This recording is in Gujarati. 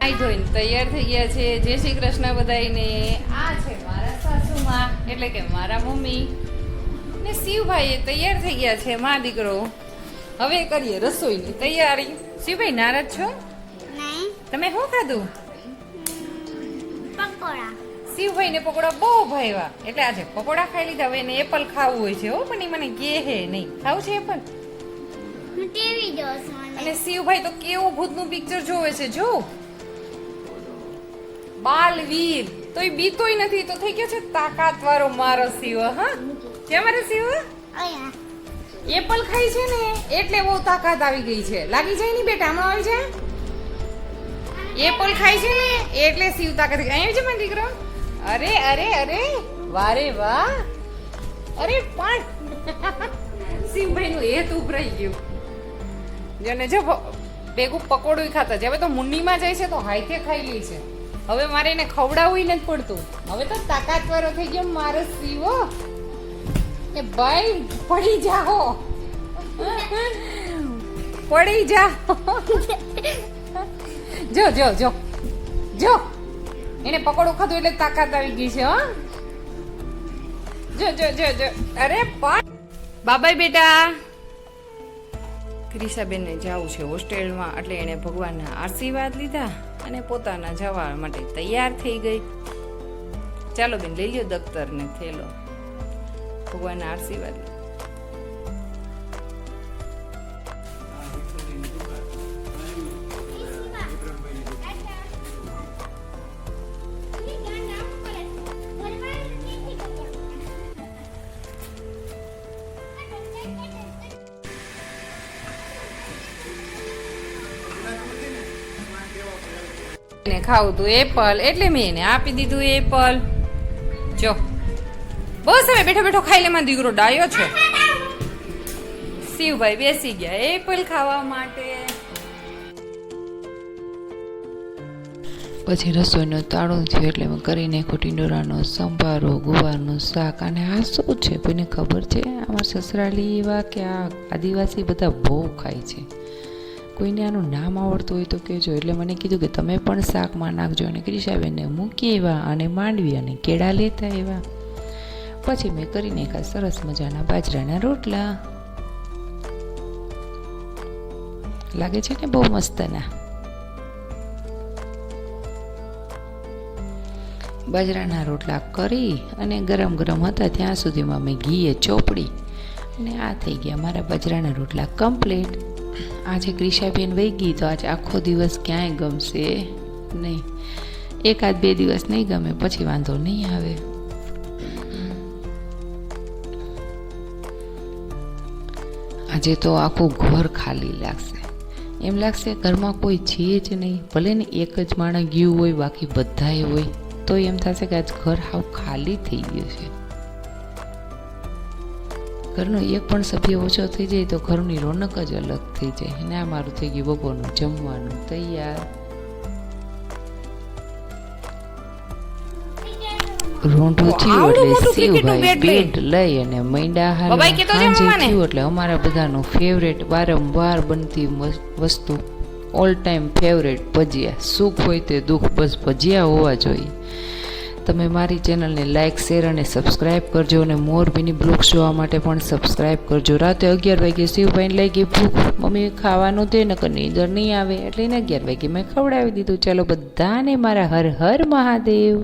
નાઈ ધોઈને તૈયાર થઈ ગયા છે. જય શ્રી કૃષ્ણ બધાઈને. આ છે મારા સાસુમાં એટલે કે મારા મમ્મી ને શિવભાઈ તૈયાર થઈ ગયા છે. માં દીકરો હવે કરીએ રસોઈની તૈયારી. શિવભાઈ નારાજ છો? નહીં. તમે શું ખાધું? પકોડા. શિવભાઈ ને પકોડા બહુ ભાવ્યા એટલે આજે પકોડા ખાઈ લીધા. હવે એને એપલ ખાવું હોય છે. હો પણ એ મને કહે હે નહીં ખાવું છે એપલ. હું ટીવી જોઉં છું. અને શિવભાઈ તો કેવું ભૂતનું પિક્ચર જોવે છે જો, બાલવીર. તો એ બીતોય નથી તો થઈ ગયો છે તાકાત વાળો મારો શિવ. હા કે મારો શિવ અહીંયા એપલ ખાય છે ને એટલે બહુ તાકાત આવી ગઈ છે. લાગી જાય ની બેટા હમણાં આવી જાય. એપલ ખાય છે ને એટલે શિવ તાકાત આવી છે મારો દીકરો. અરે અરે અરે વારે વાહ. અરે પણ શિવભાઈ નું હેત ઉભરાઈ ગયું. જેને જો ભેગું પકોડું ખાતા છે. હવે તો મુંડીમાં જાય છે તો હાઈથે ખાઈ લે છે. હવે મારે એને ખવડાવવું નથી પડતું. હવે તો તાકાતવાળો થઈ ગયો મારો શિવો. એ ભાઈ પડી જાઓ, પડી જાઓ. જો જો જો જો એને પકોડું ખાધું એટલે તાકાત આવી ગઈ છે. હો જો જો જો જો. અરે પણ બાબાઈ બેટા. ક્રિશાબેનને જવું છે હોસ્ટેલમાં એટલે એણે ભગવાનના આશીર્વાદ લીધા અને પોતાના જવા માટે તૈયાર થઈ ગઈ. ચાલો બેન લઈ લ્યો દફતર ને થેલો. ભગવાનના આશીર્વાદ. એને ખાવું તું એપલ એટલે મેં એને આપી દીધું એપલ. જો બસ હવે બેઠો બેઠો ખાઈ લે. માં દીકરો ડાયો છે. શિવભાઈ બેસી ગયા એપલ ખાવા માટે. પછી રસોઈનું તાળું થયું એટલે મેં કરી નાખ્યો ટીંડોરાનો સંભારો, ગુવારનું શાક. અને આ શું છે કોઈને ખબર છે? આમાં સસરાલી એવા કે આ આદિવાસી બધા બહુ ખાય છે. કોઈને આનું નામ આવડતું હોય તો કહેજો. એટલે મને કીધું કે તમે પણ શાકમાં નાખજો. અને ક્રિશાબેનને મૂકી એવા અને માંડવી અને કેળા લેતા એવા. પછી મેં કરી નાખ્યા સરસ મજાના બાજરાના રોટલા. લાગે છે ને બહુ મસ્તના. બાજરાના રોટલા કરી અને ગરમ ગરમ હતા ત્યાં સુધીમાં મેં ઘીએ ચોપડી અને આ થઈ ગયા મારા બાજરાના રોટલા કમ્પ્લીટ. આજે ક્રિશાબેન વહી ગઈ તો આજે આખો દિવસ ક્યાંય ગમશે નહીં. એકાદ બે દિવસ નહીં ગમે પછી વાંધો નહીં આવે. આજે તો આખું ઘર ખાલી લાગશે. એમ લાગશે ઘરમાં કોઈ છે જ નહીં. ભલે ને એક જ માણસ ગયું હોય બાકી બધાએ હોય તો એમ થશે કે આજ ઘર હાવ ખાલી થઈ ગયું છે. ઘરનો એક પણ સભ્ય ઓછો થઈ જાય તો ઘરની રોનક જ અલગ થઈ જાય. અને આ મારું થઈ ગયું બપોરનું જમવાનું તૈયાર. રોંઢું થયું એટલે શિવભાઈ બેડ લઈ અને મૈંડા હાલ સાંજે થયું એટલે અમારા બધાનું ફેવરેટ વારંવાર બનતી વસ્તુ ઓલ ટાઈમ ફેવરેટ ભજીયા. સુખ હોય તે દુઃખ બસ ભજીયા હોવા જોઈએ. તમે મારી ચેનલને લાઇક, શેર અને સબસ્ક્રાઈબ કરજો. અને મોરબીની બ્લોગ્સ જોવા માટે પણ સબસ્ક્રાઈબ કરજો. રાતે 11 વાગે શિવભાઈને લઈ ગઈ ભૂખ. મમ્મી ખાવાનું દે નકર નીંદર નહીં આવે એટલે એને 11 વાગે મેં ખવડાવી દીધું. ચાલો બધાને મારા હર હર મહાદેવ.